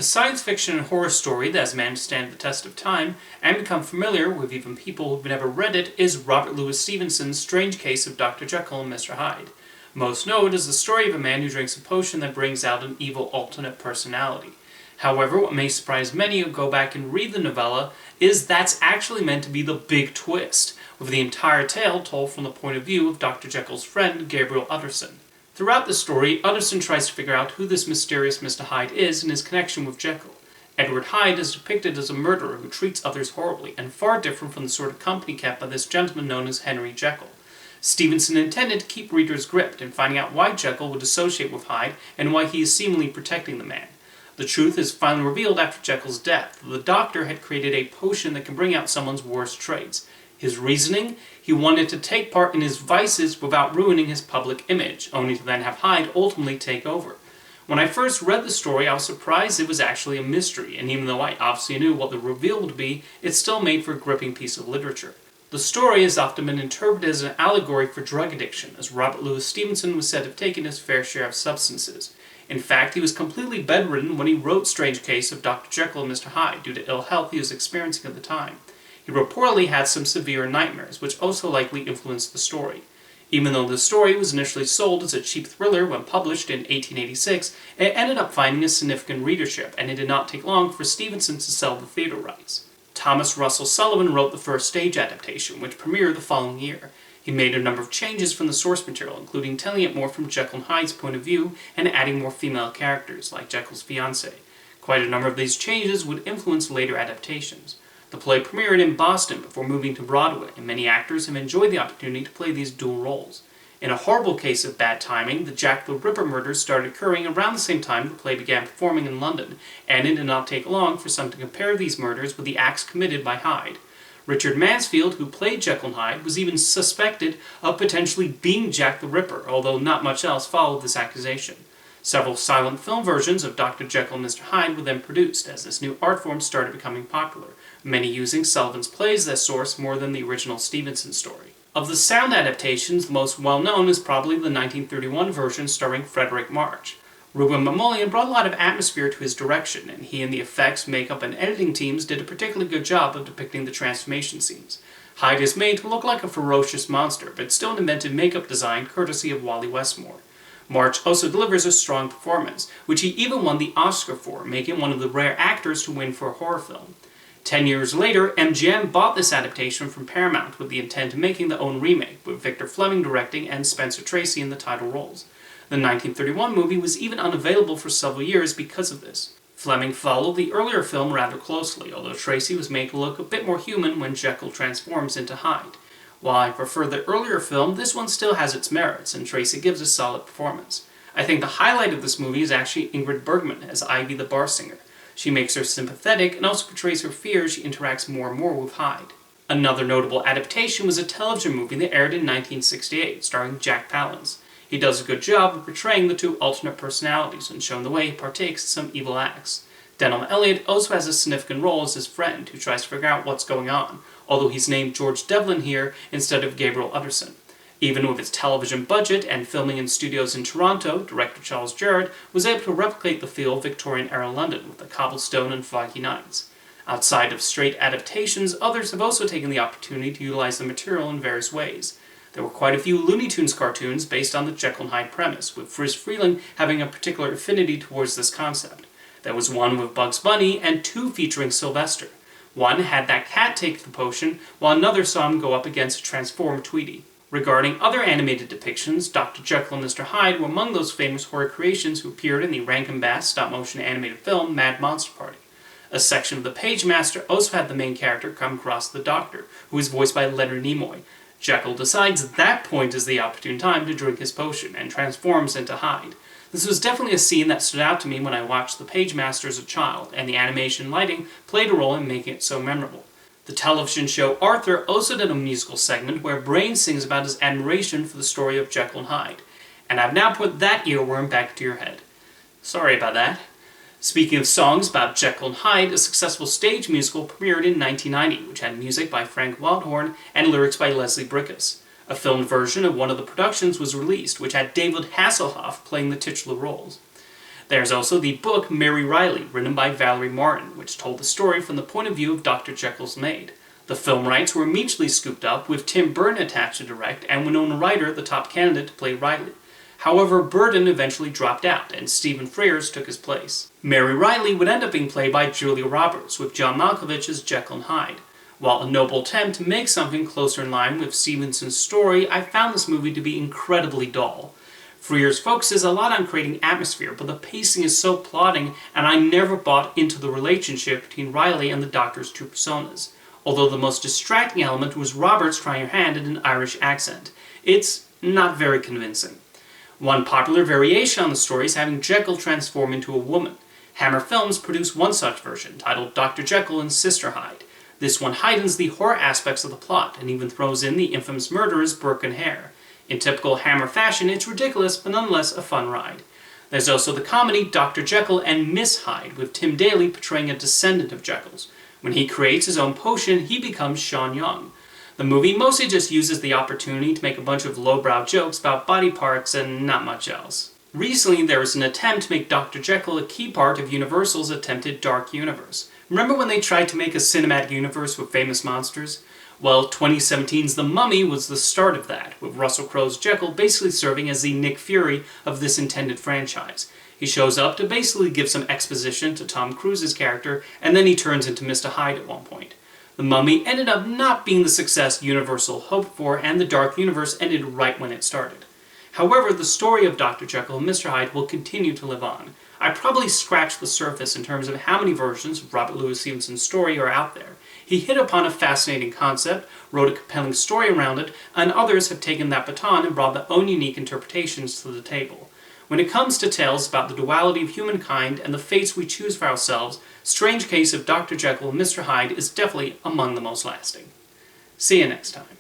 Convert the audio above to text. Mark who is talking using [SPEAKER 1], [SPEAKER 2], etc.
[SPEAKER 1] A science fiction and horror story that has managed to stand the test of time and become familiar with even people who've never read it is Robert Louis Stevenson's Strange Case of Dr. Jekyll and Mr. Hyde. Most noted is the story of a man who drinks a potion that brings out an evil alternate personality. However, what may surprise many who go back and read the novella is that's actually meant to be the big twist, with the entire tale told from the point of view of Dr. Jekyll's friend, Gabriel Utterson. Throughout the story, Utterson tries to figure out who this mysterious Mr. Hyde is and his connection with Jekyll. Edward Hyde is depicted as a murderer who treats others horribly, and far different from the sort of company kept by this gentleman known as Henry Jekyll. Stevenson intended to keep readers gripped in finding out why Jekyll would associate with Hyde and why he is seemingly protecting the man. The truth is finally revealed after Jekyll's death. The doctor had created a potion that can bring out someone's worst traits. His reasoning? He wanted to take part in his vices without ruining his public image, only to then have Hyde ultimately take over. When I first read the story, I was surprised it was actually a mystery, and even though I obviously knew what the reveal would be, it still made for a gripping piece of literature. The story has often been interpreted as an allegory for drug addiction, as Robert Louis Stevenson was said to have taken his fair share of substances. In fact, he was completely bedridden when he wrote Strange Case of Dr. Jekyll and Mr. Hyde due to ill health he was experiencing at the time. He reportedly had some severe nightmares, which also likely influenced the story. Even though the story was initially sold as a cheap thriller when published in 1886, it ended up finding a significant readership, and it did not take long for Stevenson to sell the theater rights. Thomas Russell Sullivan wrote the first stage adaptation, which premiered the following year. He made a number of changes from the source material, including telling it more from Jekyll and Hyde's point of view and adding more female characters, like Jekyll's fiancée. Quite a number of these changes would influence later adaptations. The play premiered in Boston before moving to Broadway, and many actors have enjoyed the opportunity to play these dual roles. In a horrible case of bad timing, the Jack the Ripper murders started occurring around the same time the play began performing in London, and it did not take long for some to compare these murders with the acts committed by Hyde. Richard Mansfield, who played Jekyll and Hyde, was even suspected of potentially being Jack the Ripper, although not much else followed this accusation. Several silent film versions of Dr. Jekyll and Mr. Hyde were then produced as this new art form started becoming popular, many using Sullivan's plays as source more than the original Stevenson story. Of the sound adaptations, the most well-known is probably the 1931 version starring Frederick March. Ruben Mamoulian brought a lot of atmosphere to his direction, and he and the effects, makeup, and editing teams did a particularly good job of depicting the transformation scenes. Hyde is made to look like a ferocious monster, but still an inventive makeup design courtesy of Wally Westmore. March also delivers a strong performance, which he even won the Oscar for, making him one of the rare actors to win for a horror film. 10 years later, MGM bought this adaptation from Paramount with the intent of making their own remake, with Victor Fleming directing and Spencer Tracy in the title roles. The 1931 movie was even unavailable for several years because of this. Fleming followed the earlier film rather closely, although Tracy was made to look a bit more human when Jekyll transforms into Hyde. While I prefer the earlier film, this one still has its merits, and Tracy gives a solid performance. I think the highlight of this movie is actually Ingrid Bergman as Ivy the bar singer. She makes her sympathetic and also portrays her fear as she interacts more and more with Hyde. Another notable adaptation was a television movie that aired in 1968, starring Jack Palance. He does a good job of portraying the two alternate personalities and showing the way he partakes in some evil acts. Denholm Elliott also has a significant role as his friend, who tries to figure out what's going on, although he's named George Devlin here instead of Gabriel Utterson. Even with its television budget and filming in studios in Toronto, director Charles Jarrett was able to replicate the feel of Victorian-era London with the cobblestone and foggy nights. Outside of straight adaptations, others have also taken the opportunity to utilize the material in various ways. There were quite a few Looney Tunes cartoons based on the Jekyll and Hyde premise, with Friz Freleng having a particular affinity towards this concept. There was one with Bugs Bunny and two featuring Sylvester. One had that cat take the potion, while another saw him go up against a transformed Tweety. Regarding other animated depictions, Dr. Jekyll and Mr. Hyde were among those famous horror creations who appeared in the Rankin Bass stop-motion animated film Mad Monster Party. A section of the Page Master also had the main character come across the Doctor, who is voiced by Leonard Nimoy. Jekyll decides at that point is the opportune time to drink his potion, and transforms into Hyde. This was definitely a scene that stood out to me when I watched The Page Master as a child, and the animation and lighting played a role in making it so memorable. The television show Arthur also did a musical segment where Brain sings about his admiration for the story of Jekyll and Hyde. And I've now put that earworm back to your head. Sorry about that. Speaking of songs about Jekyll and Hyde, a successful stage musical premiered in 1990, which had music by Frank Wildhorn and lyrics by Leslie Bricusse. A filmed version of one of the productions was released, which had David Hasselhoff playing the titular roles. There's also the book Mary Riley, written by Valerie Martin, which told the story from the point of view of Dr. Jekyll's maid. The film rights were immediately scooped up, with Tim Burton attached to direct and Winona Ryder the top candidate to play Riley. However, Burton eventually dropped out, and Stephen Frears took his place. Mary Riley would end up being played by Julia Roberts, with John Malkovich as Jekyll and Hyde. While a noble attempt to make something closer in line with Stevenson's story, I found this movie to be incredibly dull. Frears focuses a lot on creating atmosphere, but the pacing is so plodding, and I never bought into the relationship between Riley and the Doctor's two personas. Although the most distracting element was Roberts trying her hand at an Irish accent. It's not very convincing. One popular variation on the story is having Jekyll transform into a woman. Hammer Films produced one such version, titled Dr. Jekyll and Sister Hyde. This one heightens the horror aspects of the plot, and even throws in the infamous murderer's broken hair. In typical Hammer fashion, it's ridiculous, but nonetheless a fun ride. There's also the comedy Dr. Jekyll and Miss Hyde, with Tim Daly portraying a descendant of Jekyll's. When he creates his own potion, he becomes Sean Young. The movie mostly just uses the opportunity to make a bunch of lowbrow jokes about body parts and not much else. Recently, there was an attempt to make Dr. Jekyll a key part of Universal's attempted Dark Universe. Remember when they tried to make a cinematic universe with famous monsters? Well, 2017's The Mummy was the start of that, with Russell Crowe's Jekyll basically serving as the Nick Fury of this intended franchise. He shows up to basically give some exposition to Tom Cruise's character, and then he turns into Mr. Hyde at one point. The Mummy ended up not being the success Universal hoped for, and the Dark Universe ended right when it started. However, the story of Dr. Jekyll and Mr. Hyde will continue to live on. I probably scratched the surface in terms of how many versions of Robert Louis Stevenson's story are out there. He hit upon a fascinating concept, wrote a compelling story around it, and others have taken that baton and brought their own unique interpretations to the table. When it comes to tales about the duality of humankind and the fates we choose for ourselves, Strange Case of Dr. Jekyll and Mr. Hyde is definitely among the most lasting. See you next time.